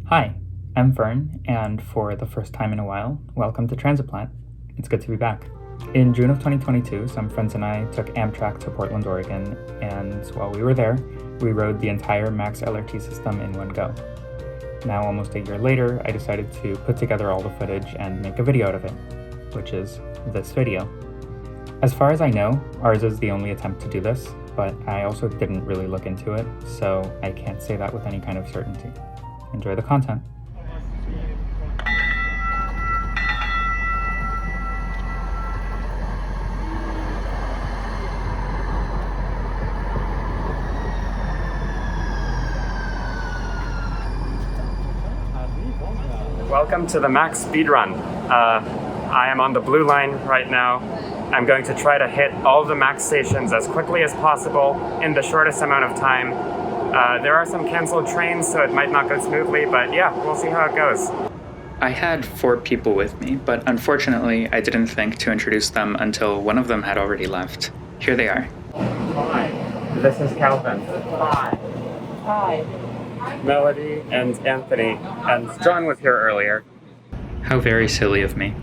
Hi, I'm Vern, and for the first time in a while, welcome to Transitplant. It's good to be back. In June of 2022, some friends and I took Amtrak to Portland, Oregon, and while we were there, we rode the entire Max LRT system in one go. Now, almost a year later, I decided to put together all the footage and make a video out of it, which is this video. As far as I know, ours is the only attempt to do this, but I also didn't really look into it, so I can't say that with any kind of certainty. Enjoy the content. Welcome to the Max Speedrun. I am on the blue line right now. I'm going to try to hit all the Max stations as quickly as possible in the shortest amount of time. There are some canceled trains, so it might not go smoothly, but yeah, we'll see how it goes. I had 4 people with me, but unfortunately I didn't think to introduce them until one of them had already left. Here they are. Hi, this is Calvin. Hi. Hi. Melody and Anthony, and John was here earlier. How very silly of me.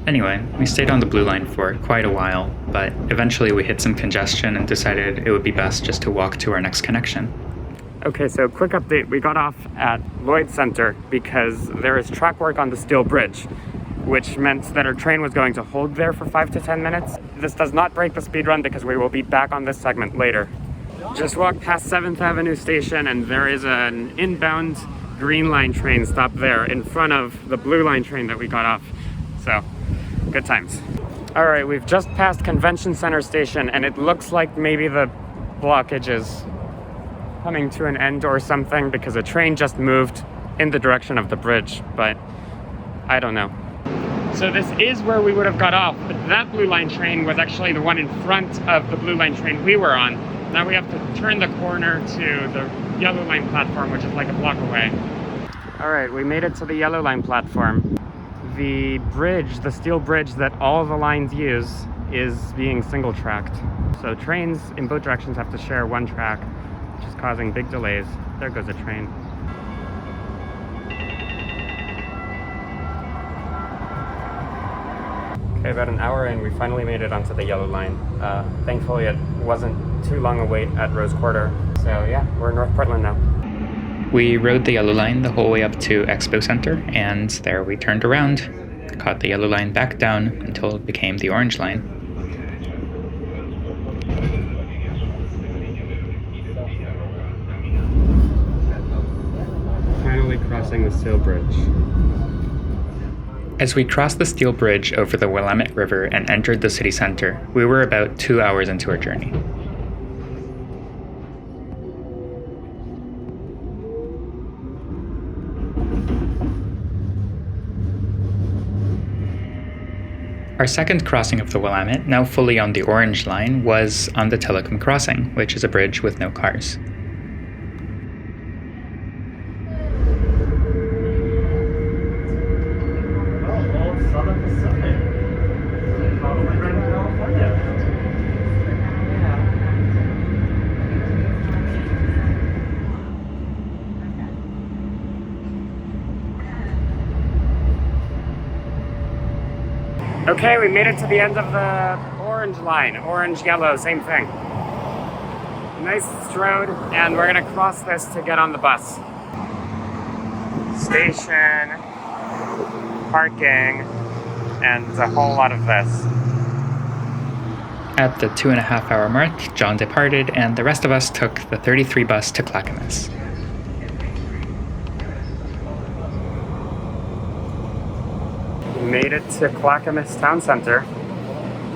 Anyway, we stayed on the blue line for quite a while, but eventually we hit some congestion and decided it would be best just to walk to our next connection. Okay, so quick update. We got off at Lloyd Center because there is track work on the steel bridge, which meant that our train was going to hold there for 5 to 10 minutes. This does not break the speed run because we will be back on this segment later. Just walked past 7th Avenue Station and there is an inbound green line train stop there in front of the blue line train that we got off. So, good times. All right, we've just passed Convention Center Station and it looks like maybe the blockage is coming to an end or something because a train just moved in the direction of the bridge, but I don't know. So this is where we would have got off, but that blue line train was actually the one in front of the blue line train we were on. Now we have to turn the corner to the yellow line platform, which is like a block away. All right, we made it to the yellow line platform. The bridge, the steel bridge that all the lines use, is being single tracked. So trains in both directions have to share one track, which is causing big delays. There goes a train. Okay, about an hour in, we finally made it onto the yellow line. Thankfully, it wasn't too long a wait at Rose Quarter. So yeah, we're in North Portland now. We rode the yellow line the whole way up to Expo Center, and there we turned around, caught the yellow line back down until it became the orange line. Finally crossing the steel bridge. As we crossed the steel bridge over the Willamette River and entered the city center, we were about 2 hours into our journey. Our second crossing of the Willamette, now fully on the orange line, was on the Telecom Crossing, which is a bridge with no cars. Okay, we made it to the end of the orange line. Orange, yellow, same thing. Nice road, and we're gonna cross this to get on the bus. Station, parking, and a whole lot of this. At the 2.5-hour mark, John departed, and the rest of us took the 33 bus to Clackamas. Made it to Clackamas Town Center.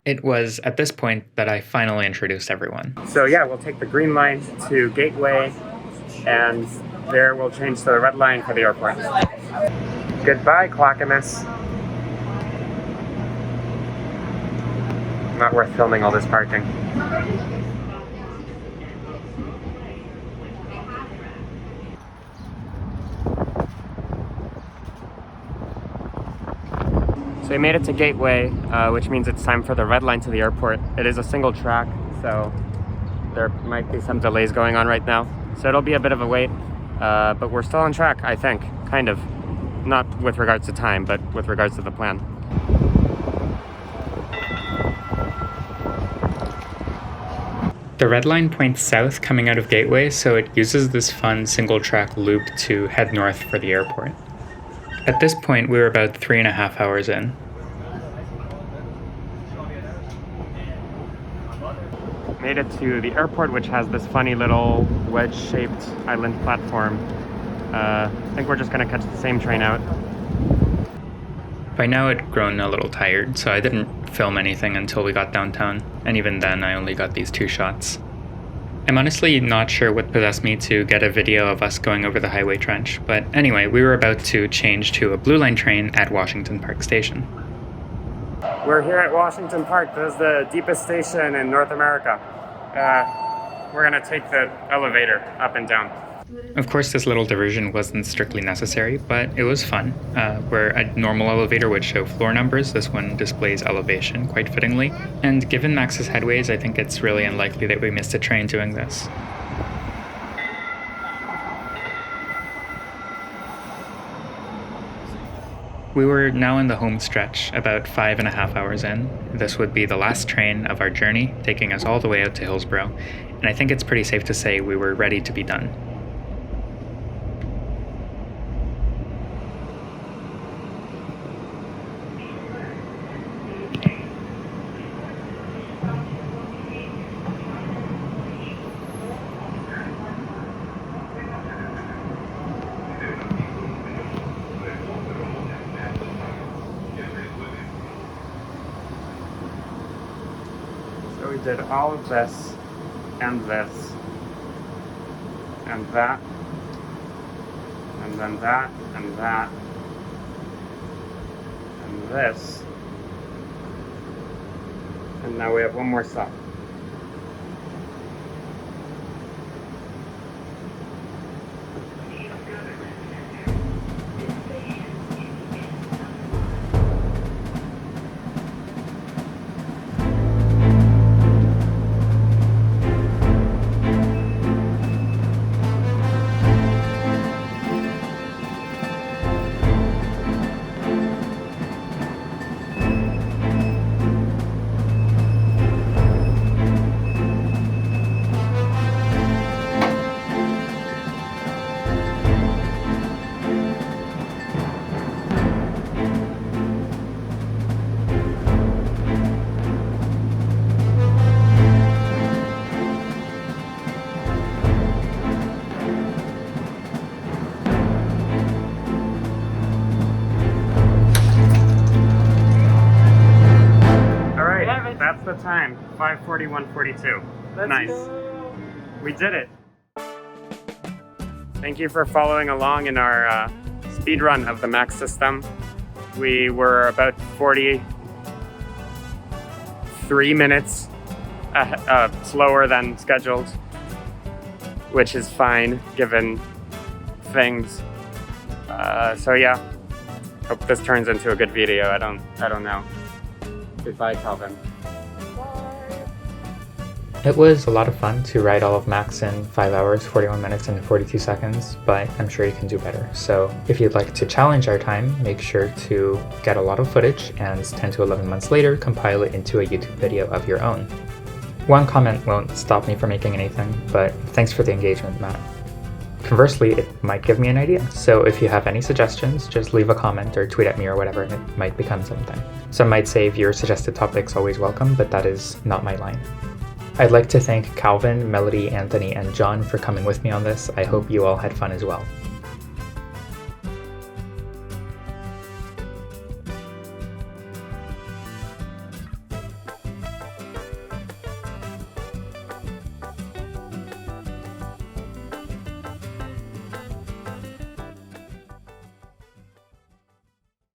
It was at this point that I finally introduced everyone. So yeah, we'll take the green line to Gateway, and there we'll change to the red line for the airport. Goodbye, Clackamas. Not worth filming all this parking. So we made it to Gateway, which means it's time for the red line to the airport. It is a single track, so there might be some delays going on right now. So it'll be a bit of a wait, but we're still on track, I think. kind of. Not with regards to time, but with regards to the plan. The red line points south coming out of Gateway, so it uses this fun single-track loop to head north for the airport. At this point, we were about 3.5 hours in. Made it to the airport, which has this funny little wedge-shaped island platform. I think we're just gonna catch the same train out. By now I'd grown a little tired, so I didn't film anything until we got downtown, and even then I only got these 2 shots. I'm honestly not sure what possessed me to get a video of us going over the highway trench, but anyway, we were about to change to a Blue Line train at Washington Park Station. We're here at Washington Park. This is the deepest station in North America. We're gonna take the elevator up and down. Of course, this little diversion wasn't strictly necessary, but it was fun. Where a normal elevator would show floor numbers, this one displays elevation quite fittingly. And given Max's headways, I think it's really unlikely that we missed a train doing this. We were now in the home stretch, about 5.5 hours in. This would be the last train of our journey, taking us all the way out to Hillsborough, and I think it's pretty safe to say we were ready to be done. So we did all of this, and this, and that, and then that, and that, and this, and now we have one more stop. That's the time, 5:41:42. Nice. Go. We did it. Thank you for following along in our speed run of the Max system. We were about 43 minutes slower than scheduled, which is fine given things. So yeah, hope this turns into a good video. I don't know. Goodbye, Calvin. It was a lot of fun to ride all of Max in 5 hours, 41 minutes, and 42 seconds, but I'm sure you can do better. So if you'd like to challenge our time, make sure to get a lot of footage and 10 to 11 months later, compile it into a YouTube video of your own. One comment won't stop me from making anything, but thanks for the engagement, Matt. Conversely, it might give me an idea, so if you have any suggestions, just leave a comment or tweet at me or whatever, and it might become something. Some might say your suggested topics always welcome, but that is not my line. I'd like to thank Calvin, Melody, Anthony, and John for coming with me on this. I hope you all had fun as well.